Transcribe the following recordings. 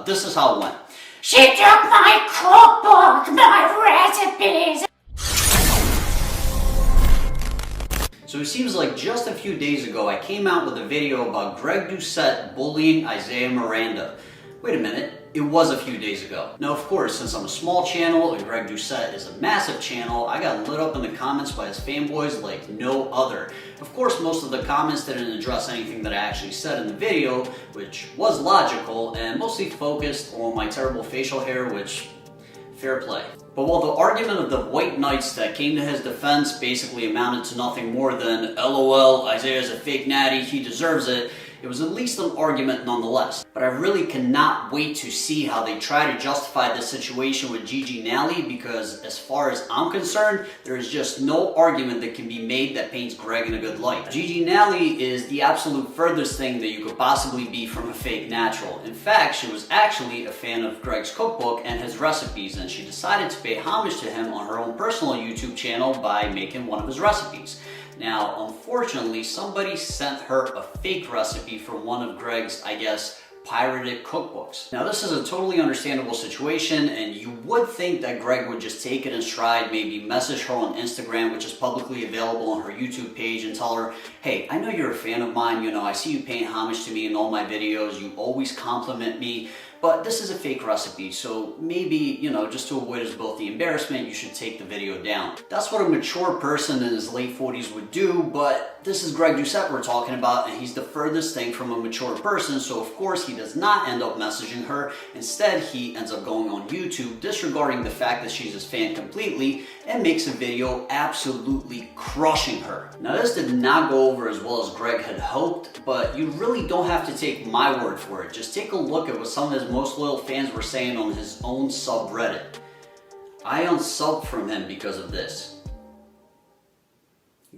This is how it went. She took my cookbook, my recipes. So it seems like just a few days ago I came out with a video about Greg Doucette bullying Isaiah Miranda. Wait a minute, it was a few days ago. Now of course, since I'm a small channel and Greg Doucette is a massive channel, I got lit up in the comments by his fanboys like no other. Of course, most of the comments didn't address anything that I actually said in the video, which was logical and mostly focused on my terrible facial hair, which, fair play. But while the argument of the white knights that came to his defense basically amounted to nothing more than LOL, Isaiah's a fake natty, he deserves it, it was at least an argument nonetheless. But I really cannot wait to see how they try to justify this situation with GIGI NALLY, because as far as I'm concerned, there is just no argument that can be made that paints Greg in a good light. GIGI NALLY is the absolute furthest thing that you could possibly be from a fake natural. In fact, she was actually a fan of Greg's cookbook and his recipes, and she decided to pay homage to him on her own personal YouTube channel by making one of his recipes. Now, unfortunately, somebody sent her a fake recipe from one of Greg's, I guess, pirated cookbooks. Now, this is a totally understandable situation, and you would think that Greg would just take it in stride, maybe message her on Instagram, which is publicly available on her YouTube page, and tell her, hey, I know you're a fan of mine, you know, I see you paying homage to me in all my videos, you always compliment me, but this is a fake recipe, so maybe, you know, just to avoid us both the embarrassment, you should take the video down. That's what a mature person in his late 40s would do, but this is Greg Doucette we're talking about, and he's the furthest thing from a mature person, so of course he does not end up messaging her. Instead, he ends up going on YouTube, disregarding the fact that she's his fan completely, and makes a video absolutely crushing her. Now, this did not go over as well as Greg had hoped, but you really don't have to take my word for it. Just take a look at what some of his most loyal fans were saying on his own subreddit. I unsubbed from him because of this.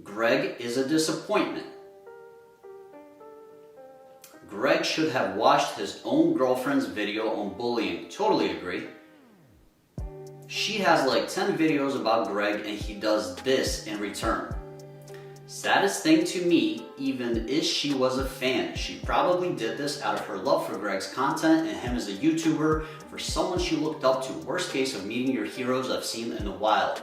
Greg is a disappointment. Greg should have watched his own girlfriend's video on bullying. Totally agree. She has like 10 videos about Greg and he does this in return. Saddest thing to me, even if she was a fan, she probably did this out of her love for Greg's content and him as a YouTuber, for someone she looked up to. Worst case of meeting your heroes I've seen in the wild.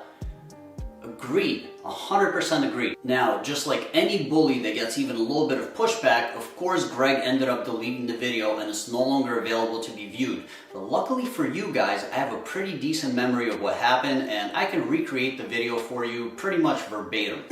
Agreed, 100% agreed. Now, just like any bully that gets even a little bit of pushback, of course Greg ended up deleting the video and it's no longer available to be viewed. But luckily for you guys, I have a pretty decent memory of what happened and I can recreate the video for you pretty much verbatim.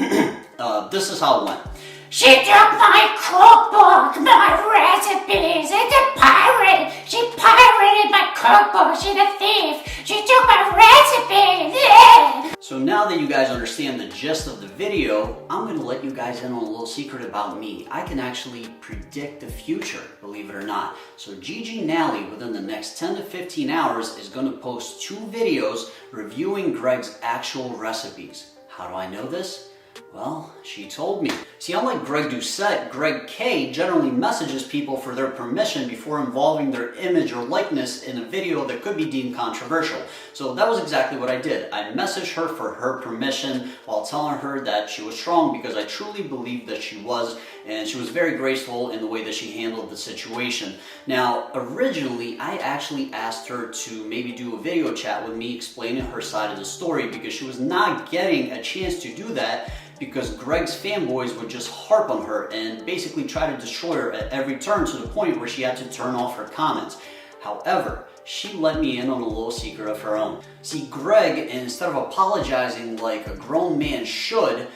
This is how it went. She took my cookbook, my recipes. It's a pirate. She pirated my cookbook. She's a thief. She took my recipes. So now that you guys understand the gist of the video, I'm going to let you guys in on a little secret about me. I can actually predict the future, believe it or not. So GIGI NALLY, within the next 10 to 15 hours, is going to post 2 videos reviewing Greg's actual recipes. How do I know this? Well, she told me. See, unlike Greg Doucette, Greg K generally messages people for their permission before involving their image or likeness in a video that could be deemed controversial. So that was exactly what I did. I messaged her for her permission while telling her that she was strong, because I truly believed that she was, and she was very graceful in the way that she handled the situation. Now, originally, I actually asked her to maybe do a video chat with me explaining her side of the story, because she was not getting a chance to do that because Greg's fanboys would just harp on her and basically try to destroy her at every turn, to the point where she had to turn off her comments. However, she let me in on a little secret of her own. See, Greg, instead of apologizing like a grown man should,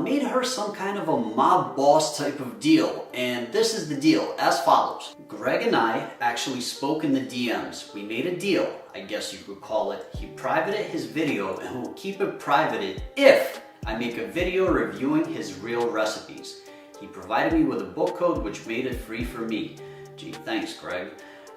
made her some kind of a mob boss type of deal. And this is the deal, as follows. Greg and I actually spoke in the DMs. We made a deal, I guess you could call it. He privated his video and will keep it privated if I make a video reviewing his real recipes. He provided me with a book code which made it free for me. Gee, thanks, Greg.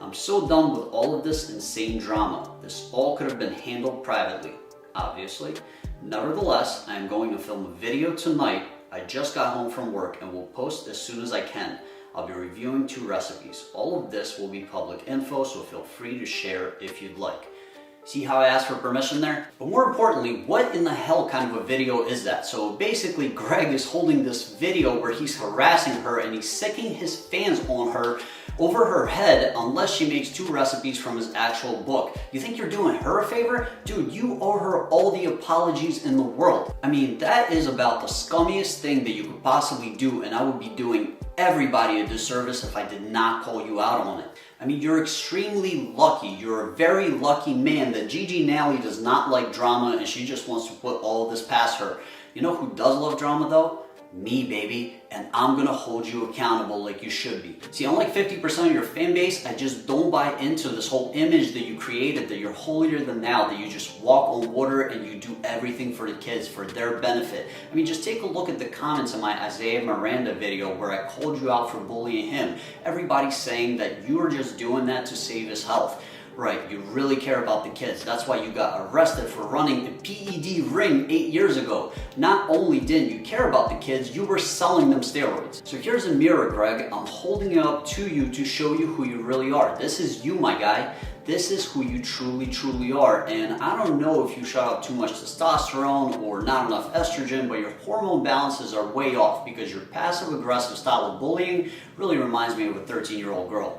I'm so done with all of this insane drama. This all could have been handled privately, obviously. Nevertheless, I am going to film a video tonight. I just got home from work and will post as soon as I can. I'll be reviewing 2 recipes. All of this will be public info, so feel free to share if you'd like. See how I asked for permission there? But more importantly, what in the hell kind of a video is that? So basically, Greg is holding this video where he's harassing her and he's sicking his fans on her over her head unless she makes 2 recipes from his actual book. You think you're doing her a favor? Dude, you owe her all the apologies in the world. I mean, that is about the scummiest thing that you could possibly do, and I would be doing everybody a disservice if I did not call you out on it. I mean, you're extremely lucky. You're a very lucky man that GIGI NALLY does not like drama and she just wants to put all this past her. You know who does love drama though? Me, baby, and I'm gonna hold you accountable like you should be. See, unlike 50% of your fan base, I just don't buy into this whole image that you created, that you're holier than thou, that you just walk on water and you do everything for the kids, for their benefit. I mean, just take a look at the comments in my Isaiah Miranda video where I called you out for bullying him. Everybody's saying that you are just doing that to save his health. Right, you really care about the kids. That's why you got arrested for running a PED ring 8 years ago. Not only didn't you care about the kids, you were selling them steroids. So here's a mirror, Greg. I'm holding it up to you to show you who you really are. This is you, my guy. This is who you truly, truly are. And I don't know if you shot up too much testosterone or not enough estrogen, but your hormone balances are way off because your passive-aggressive style of bullying really reminds me of a 13-year-old girl.